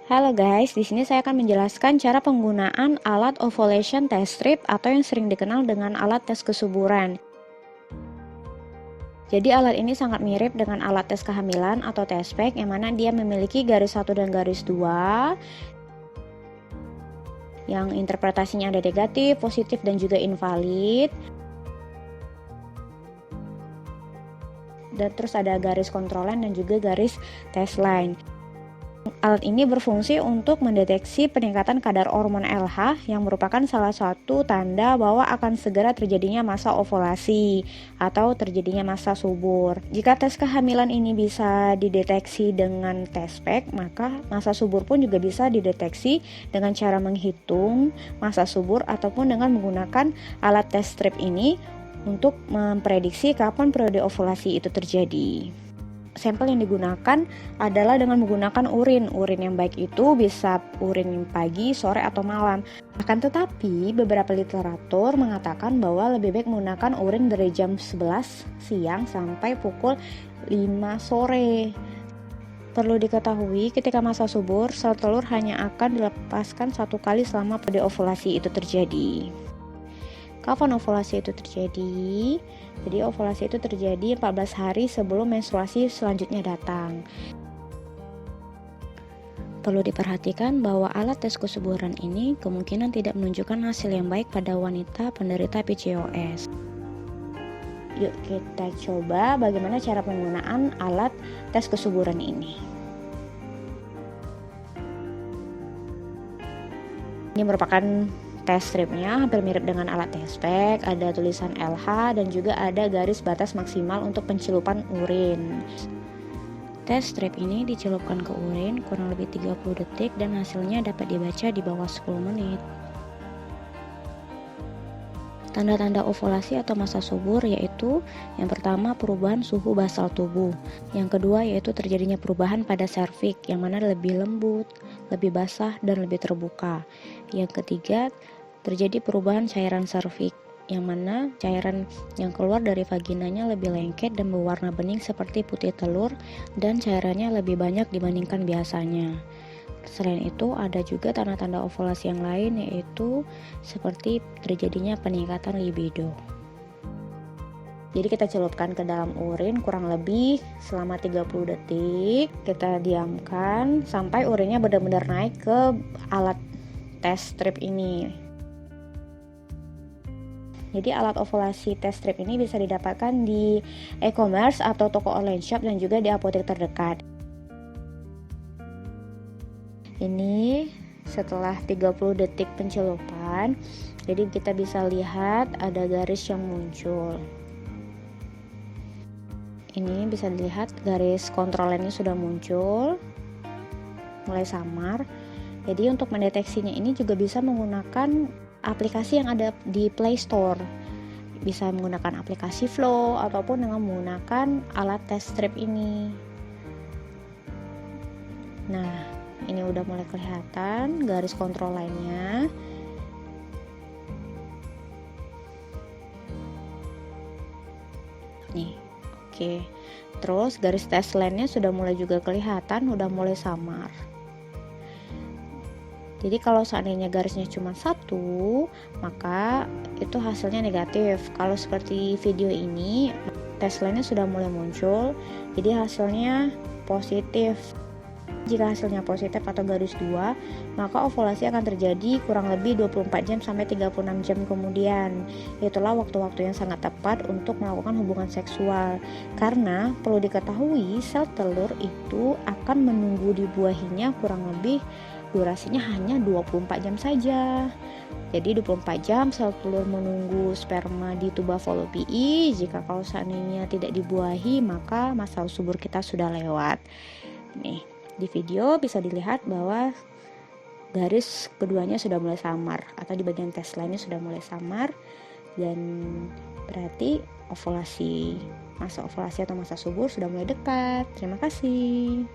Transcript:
Halo guys, di sini saya akan menjelaskan cara penggunaan alat ovulation test strip atau yang sering dikenal dengan alat tes kesuburan. Jadi alat ini sangat mirip dengan alat tes kehamilan atau test pack yang mana dia memiliki garis 1 dan garis 2 yang interpretasinya ada negatif, positif, dan juga invalid. Dan terus ada garis kontrolan dan juga garis test line. Alat ini berfungsi untuk mendeteksi peningkatan kadar hormon LH yang merupakan salah satu tanda bahwa akan segera terjadinya masa ovulasi atau terjadinya masa subur. Jika tes kehamilan ini bisa dideteksi dengan test pack, maka masa subur pun juga bisa dideteksi dengan cara menghitung masa subur ataupun dengan menggunakan alat test strip ini untuk memprediksi kapan periode ovulasi itu terjadi. Sampel yang digunakan adalah dengan menggunakan urin yang baik itu bisa urin pagi, sore, atau malam. Akan tetapi beberapa literatur mengatakan bahwa lebih baik menggunakan urin dari jam 11 siang sampai pukul 5 sore. Perlu diketahui ketika masa subur, sel telur hanya akan dilepaskan 1 kali selama periode ovulasi itu terjadi. Kapan ovulasi itu terjadi? Jadi ovulasi itu terjadi 14 hari sebelum menstruasi selanjutnya datang. Perlu diperhatikan bahwa alat tes kesuburan ini kemungkinan tidak menunjukkan hasil yang baik pada wanita penderita PCOS. Yuk kita coba bagaimana cara penggunaan alat tes kesuburan ini. Ini merupakan test stripnya hampir mirip dengan alat test pack, ada tulisan LH dan juga ada garis batas maksimal untuk pencelupan urin. Test strip ini dicelupkan ke urin kurang lebih 30 detik dan hasilnya dapat dibaca di bawah 10 menit. Tanda-tanda ovulasi atau masa subur yaitu yang pertama perubahan suhu basal tubuh, yang kedua yaitu terjadinya perubahan pada serviks yang mana lebih lembut, lebih basah dan lebih terbuka. Yang ketiga terjadi perubahan cairan serviks yang mana cairan yang keluar dari vaginanya lebih lengket dan berwarna bening seperti putih telur dan cairannya lebih banyak dibandingkan biasanya. Selain itu ada juga tanda-tanda ovulasi yang lain yaitu seperti terjadinya peningkatan libido. Jadi kita celupkan ke dalam urin kurang lebih selama 30 detik. Kita diamkan sampai urinnya benar-benar naik ke alat test strip ini. Jadi alat ovulasi test strip ini bisa didapatkan di e-commerce atau toko online shop dan juga di apotek terdekat. Ini setelah 30 detik pencelupan, jadi kita bisa lihat ada garis yang muncul. Ini bisa dilihat garis kontrolnya sudah muncul, mulai samar. Jadi untuk mendeteksinya ini juga bisa menggunakan aplikasi yang ada di Play Store. Bisa menggunakan aplikasi Flow ataupun dengan menggunakan alat test strip ini. Nah, ini udah mulai kelihatan garis kontrol lainnya. Nih, oke. Terus garis test line-nya sudah mulai juga kelihatan, udah mulai samar. Jadi kalau seandainya garisnya cuma satu, maka itu hasilnya negatif. Kalau seperti video ini, test line-nya sudah mulai muncul, jadi hasilnya positif. Jika hasilnya positif atau garis 2, maka ovulasi akan terjadi kurang lebih 24 jam sampai 36 jam kemudian. Itulah waktu-waktu yang sangat tepat untuk melakukan hubungan seksual. Karena perlu diketahui sel telur itu akan menunggu dibuahinya kurang lebih durasinya hanya 24 jam saja. Jadi 24 jam sel telur menunggu sperma di tuba fallopi. Jika kalau seandainya tidak dibuahi, maka masa subur kita sudah lewat. Nih, di video bisa dilihat bahwa garis keduanya sudah mulai samar atau di bagian tes lainnya sudah mulai samar dan berarti masa ovulasi atau masa subur sudah mulai dekat. Terima kasih.